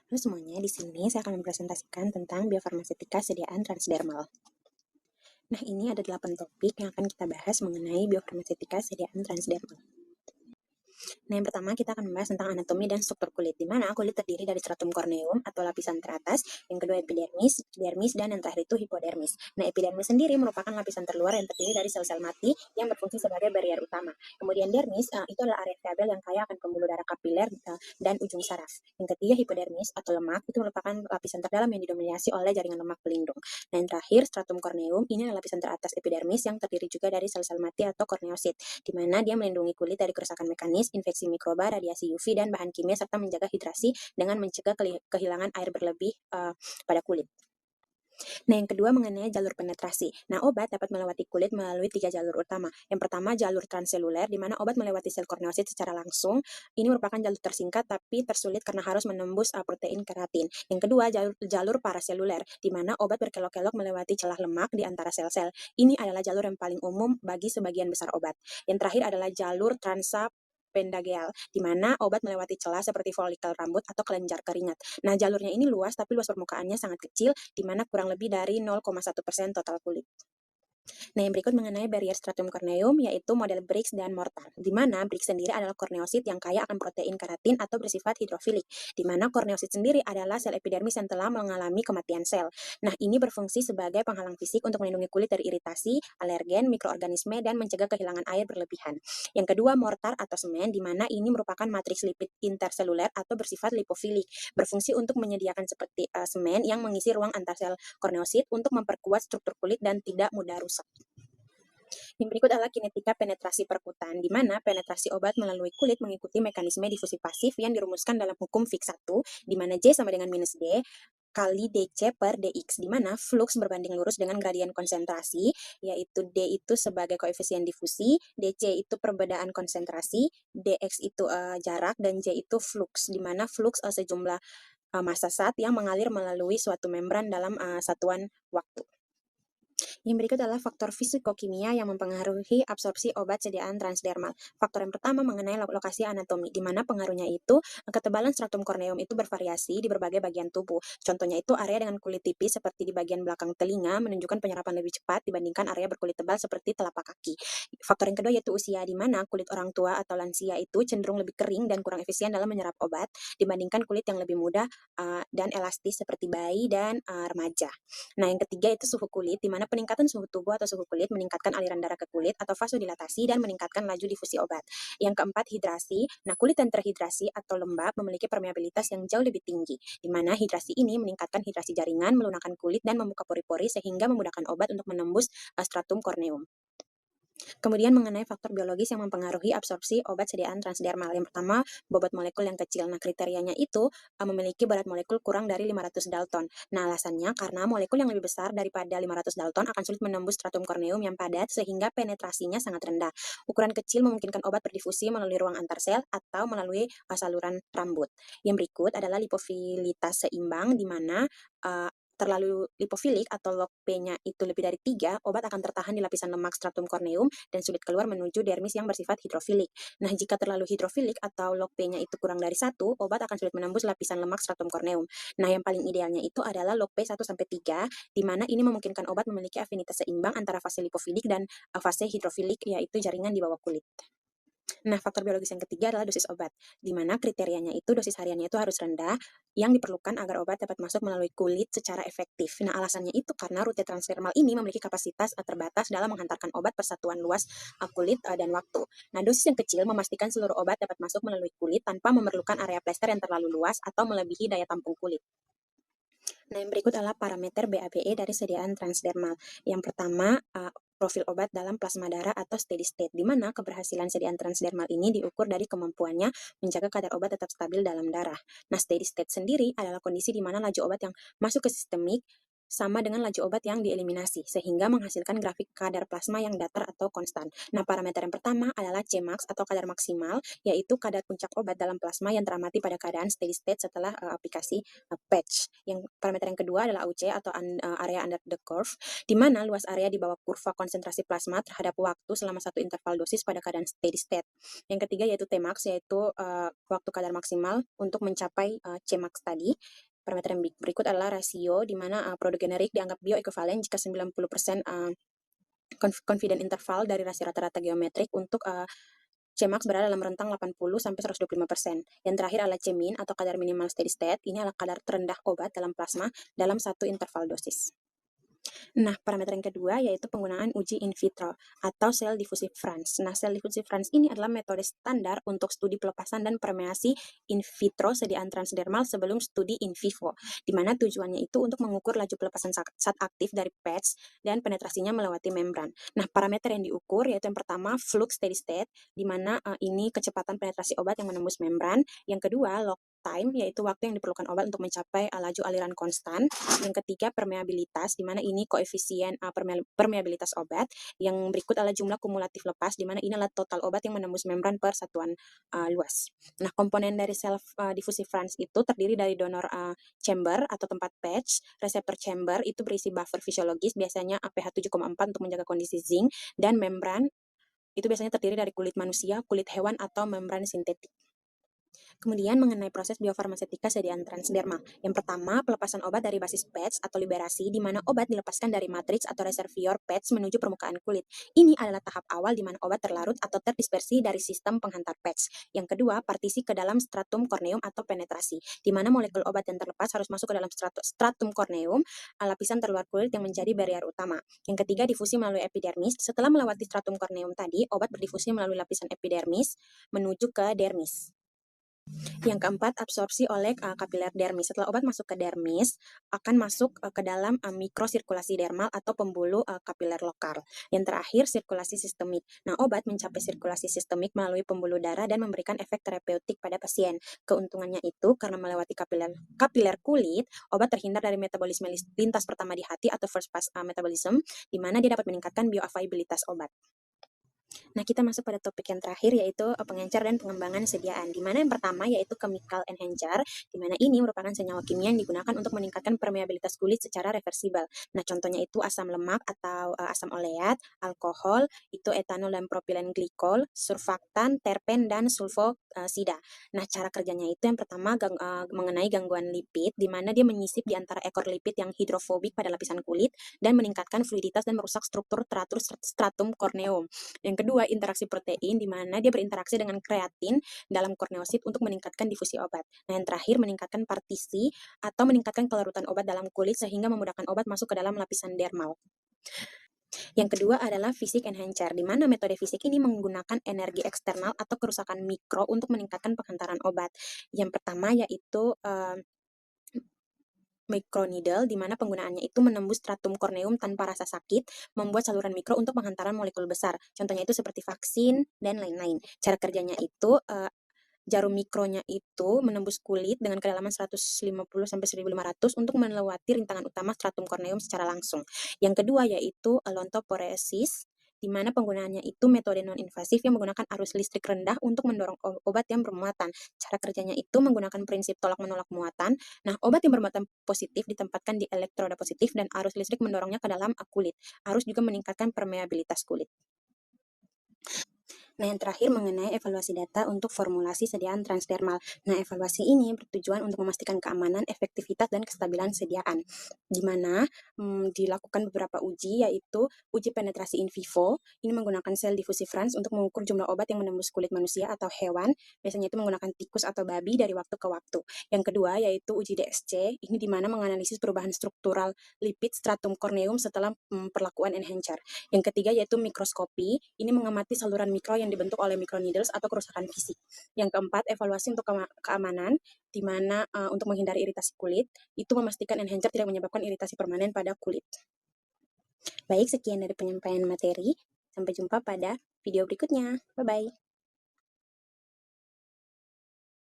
Halo semuanya, di sini saya akan mempresentasikan tentang biofarmasetika sediaan transdermal. Nah, ini ada 8 topik yang akan kita bahas mengenai biofarmasetika sediaan transdermal. Nah, yang pertama kita akan membahas tentang anatomi dan struktur kulit, di mana kulit terdiri dari stratum corneum atau lapisan teratas, yang kedua epidermis, dermis, dan yang terakhir itu hipodermis. Nah, epidermis sendiri merupakan lapisan terluar yang terdiri dari sel-sel mati yang berfungsi sebagai barrier utama. Kemudian dermis itu adalah area fiber yang kaya akan pembuluh darah kapiler dan ujung saraf. Yang ketiga hipodermis atau lemak itu merupakan lapisan terdalam yang didominasi oleh jaringan lemak pelindung. Nah, yang terakhir stratum corneum ini adalah lapisan teratas epidermis yang terdiri juga dari sel-sel mati atau korneosit, di mana dia melindungi kulit dari kerusakan mekanis, infeksi mikroba, radiasi UV, dan bahan kimia, serta menjaga hidrasi dengan mencegah kehilangan air berlebih pada kulit. Nah, yang kedua mengenai jalur penetrasi. Nah, obat dapat melewati kulit melalui 3 jalur utama. Yang pertama, jalur transseluler, di mana obat melewati sel korneosit secara langsung. Ini merupakan jalur tersingkat tapi tersulit karena harus menembus protein keratin. Yang kedua, jalur paraseluler, di mana obat berkelok-kelok melewati celah lemak di antara sel-sel. Ini adalah jalur yang paling umum bagi sebagian besar obat. Yang terakhir adalah jalur pendageal, di mana obat melewati celah seperti folikel rambut atau kelenjar keringat. Nah, jalurnya ini luas, tapi luas permukaannya sangat kecil, di mana kurang lebih dari 0,1% total kulit. Nah, yang berikut mengenai barrier stratum corneum, yaitu model Briggs dan Mortar, di mana Briggs sendiri adalah korneosit yang kaya akan protein keratin atau bersifat hidrofilik, di mana korneosit sendiri adalah sel epidermis yang telah mengalami kematian sel. Nah, ini berfungsi sebagai penghalang fisik untuk melindungi kulit dari iritasi, alergen, mikroorganisme, dan mencegah kehilangan air berlebihan. Yang kedua, mortar atau semen, di mana ini merupakan matriks lipid interseluler atau bersifat lipofilik, berfungsi untuk menyediakan seperti semen yang mengisi ruang antar sel korneosit untuk memperkuat struktur kulit dan tidak mudah rusak. Yang berikut adalah kinetika penetrasi perkutan, di mana penetrasi obat melalui kulit mengikuti mekanisme difusi pasif yang dirumuskan dalam hukum Fick 1, di mana J sama dengan minus D kali dC per dx, di mana flux berbanding lurus dengan gradien konsentrasi, yaitu D itu sebagai koefisien difusi, dC itu perbedaan konsentrasi, dx itu jarak, dan J itu flux, di mana flux sejumlah massa zat yang mengalir melalui suatu membran dalam satuan waktu. Yang berikut adalah faktor fisikokimia yang mempengaruhi absorpsi obat sediaan transdermal. Faktor yang pertama mengenai lokasi anatomi, di mana pengaruhnya itu ketebalan stratum corneum itu bervariasi di berbagai bagian tubuh. Contohnya itu area dengan kulit tipis seperti di bagian belakang telinga menunjukkan penyerapan lebih cepat dibandingkan area berkulit tebal seperti telapak kaki. Faktor yang kedua yaitu usia, di mana kulit orang tua atau lansia itu cenderung lebih kering dan kurang efisien dalam menyerap obat dibandingkan kulit yang lebih mudah dan elastis seperti bayi dan remaja. Nah, yang ketiga itu suhu kulit, di mana peningkatan suhu tubuh atau suhu kulit meningkatkan aliran darah ke kulit atau vasodilatasi dan meningkatkan laju difusi obat. Yang keempat, hidrasi. Nah, kulit yang terhidrasi atau lembab memiliki permeabilitas yang jauh lebih tinggi, di mana hidrasi ini meningkatkan hidrasi jaringan, melunakkan kulit, dan membuka pori-pori sehingga memudahkan obat untuk menembus stratum corneum. Kemudian mengenai faktor biologis yang mempengaruhi absorpsi obat sediaan transdermal. Yang pertama, bobot molekul yang kecil. Nah, kriterianya itu memiliki berat molekul kurang dari 500 Dalton. Nah, alasannya karena molekul yang lebih besar daripada 500 Dalton akan sulit menembus stratum corneum yang padat sehingga penetrasinya sangat rendah. Ukuran kecil memungkinkan obat berdifusi melalui ruang antar sel atau melalui saluran rambut. Yang berikut adalah lipofilitas seimbang, di mana terlalu lipofilik atau log P-nya itu lebih dari 3, obat akan tertahan di lapisan lemak stratum corneum dan sulit keluar menuju dermis yang bersifat hidrofilik. Nah, jika terlalu hidrofilik atau log P-nya itu kurang dari 1, obat akan sulit menembus lapisan lemak stratum corneum. Nah, yang paling idealnya itu adalah log P 1-3, di mana ini memungkinkan obat memiliki afinitas seimbang antara fase lipofilik dan fase hidrofilik, yaitu jaringan di bawah kulit. Nah, faktor biologis yang ketiga adalah dosis obat, di mana kriterianya itu dosis hariannya itu harus rendah, yang diperlukan agar obat dapat masuk melalui kulit secara efektif. Nah, alasannya itu karena rute transdermal ini memiliki kapasitas terbatas dalam menghantarkan obat persatuan luas kulit dan waktu. Nah, dosis yang kecil memastikan seluruh obat dapat masuk melalui kulit tanpa memerlukan area plester yang terlalu luas atau melebihi daya tampung kulit. Nah, yang berikut adalah parameter BABE dari sediaan transdermal. Yang pertama, profil obat dalam plasma darah atau steady state, di mana keberhasilan sediaan transdermal ini diukur dari kemampuannya menjaga kadar obat tetap stabil dalam darah. Nah, steady state sendiri adalah kondisi di mana laju obat yang masuk ke sistemik sama dengan laju obat yang dieliminasi, sehingga menghasilkan grafik kadar plasma yang datar atau konstan. Nah, parameter yang pertama adalah Cmax atau kadar maksimal, yaitu kadar puncak obat dalam plasma yang teramati pada keadaan steady state setelah aplikasi patch. Yang parameter yang kedua adalah AUC atau area under the curve, di mana luas area di bawah kurva konsentrasi plasma terhadap waktu selama satu interval dosis pada keadaan steady state. Yang ketiga yaitu Tmax, yaitu waktu kadar maksimal untuk mencapai Cmax tadi. Parameter yang berikut adalah rasio, di mana produk generik dianggap bioekuivalen jika 90% confident interval dari rasio rata-rata geometrik untuk Cmax berada dalam rentang 80 sampai 125%. Yang terakhir adalah Cmin atau kadar minimal steady state. Ini adalah kadar terendah obat dalam plasma dalam satu interval dosis. Nah, parameter yang kedua yaitu penggunaan uji in vitro atau cell diffusive France. Nah, cell diffusive France ini adalah metode standar untuk studi pelepasan dan permeasi in vitro sediaan transdermal sebelum studi in vivo, di mana tujuannya itu untuk mengukur laju pelepasan zat aktif dari patch dan penetrasinya melewati membran. Nah, parameter yang diukur yaitu yang pertama flux steady state, di mana ini kecepatan penetrasi obat yang menembus membran. Yang kedua, log time, yaitu waktu yang diperlukan obat untuk mencapai laju aliran konstan. Yang ketiga, permeabilitas, di mana ini koefisien permeabilitas obat. Yang berikut adalah jumlah kumulatif lepas, di mana ini adalah total obat yang menembus membran per satuan luas. Nah, komponen dari self diffusive France itu terdiri dari donor chamber atau tempat patch, reseptor chamber itu berisi buffer fisiologis, biasanya pH 7,4 untuk menjaga kondisi zinc, dan membran itu biasanya terdiri dari kulit manusia, kulit hewan, atau membran sintetik. Kemudian mengenai proses biofarmasetika sediaan transdermal. Yang pertama, pelepasan obat dari basis patch atau liberasi, di mana obat dilepaskan dari matriks atau reservoir patch menuju permukaan kulit. Ini adalah tahap awal di mana obat terlarut atau terdispersi dari sistem penghantar patch. Yang kedua, partisi ke dalam stratum corneum atau penetrasi, di mana molekul obat yang terlepas harus masuk ke dalam stratum corneum, lapisan terluar kulit yang menjadi barrier utama. Yang ketiga, difusi melalui epidermis. Setelah melewati stratum corneum tadi, obat berdifusi melalui lapisan epidermis menuju ke dermis. Yang keempat, absorpsi oleh kapiler dermis. Setelah obat masuk ke dermis, akan masuk ke dalam mikrosirkulasi dermal atau pembuluh kapiler lokal. Yang terakhir, sirkulasi sistemik. Nah, obat mencapai sirkulasi sistemik melalui pembuluh darah dan memberikan efek terapeutik pada pasien. Keuntungannya itu, karena melewati kapiler kulit, obat terhindar dari metabolisme lintas pertama di hati atau first pass metabolism, di mana dia dapat meningkatkan bioavailabilitas obat. Nah, kita masuk pada topik yang terakhir, yaitu pengencer dan pengembangan sediaan. Di mana yang pertama yaitu chemical enhancer, di mana ini merupakan senyawa kimia yang digunakan untuk meningkatkan permeabilitas kulit secara reversibel. Nah, contohnya itu asam lemak atau asam oleat, alkohol, itu etanol dan propilen glikol, surfaktan, terpen, dan sulfosida. Nah, cara kerjanya itu yang pertama mengenai gangguan lipid, di mana dia menyisip di antara ekor lipid yang hidrofobik pada lapisan kulit dan meningkatkan fluiditas dan merusak struktur teratur stratum corneum. Yang kedua, interaksi protein, di mana dia berinteraksi dengan kreatin dalam korneosit untuk meningkatkan difusi obat. Nah, yang terakhir, meningkatkan partisi atau meningkatkan kelarutan obat dalam kulit sehingga memudahkan obat masuk ke dalam lapisan dermal. Yang kedua adalah fisik enhancer, di mana metode fisik ini menggunakan energi eksternal atau kerusakan mikro untuk meningkatkan penghantaran obat. Yang pertama yaitu microneedle, di mana penggunaannya itu menembus stratum corneum tanpa rasa sakit, membuat saluran mikro untuk penghantaran molekul besar. Contohnya itu seperti vaksin dan lain-lain. Cara kerjanya itu jarum mikronya itu menembus kulit dengan kedalaman 150-1500 untuk melewati rintangan utama stratum corneum secara langsung. Yang kedua yaitu lontoporesis, di mana penggunaannya itu metode non-invasif yang menggunakan arus listrik rendah untuk mendorong obat yang bermuatan. Cara kerjanya itu menggunakan prinsip tolak-menolak muatan. Nah, obat yang bermuatan positif ditempatkan di elektroda positif dan arus listrik mendorongnya ke dalam kulit. Arus juga meningkatkan permeabilitas kulit. Nah, yang terakhir mengenai evaluasi data untuk formulasi sediaan transdermal. Nah, evaluasi ini bertujuan untuk memastikan keamanan, efektivitas, dan kestabilan sediaan, di mana dilakukan beberapa uji, yaitu uji penetrasi in vivo. Ini menggunakan sel diffusive France untuk mengukur jumlah obat yang menembus kulit manusia atau hewan, biasanya itu menggunakan tikus atau babi dari waktu ke waktu. Yang kedua yaitu uji DSC, ini di mana menganalisis perubahan struktural lipid stratum corneum setelah perlakuan enhancer. Yang ketiga yaitu mikroskopi, ini mengamati saluran mikro yang dibentuk oleh microneedles atau kerusakan fisik. Yang keempat, evaluasi untuk keamanan, di mana untuk menghindari iritasi kulit, itu memastikan enhancer tidak menyebabkan iritasi permanen pada kulit. Baik, sekian dari penyampaian materi. Sampai jumpa pada video berikutnya. Bye-bye.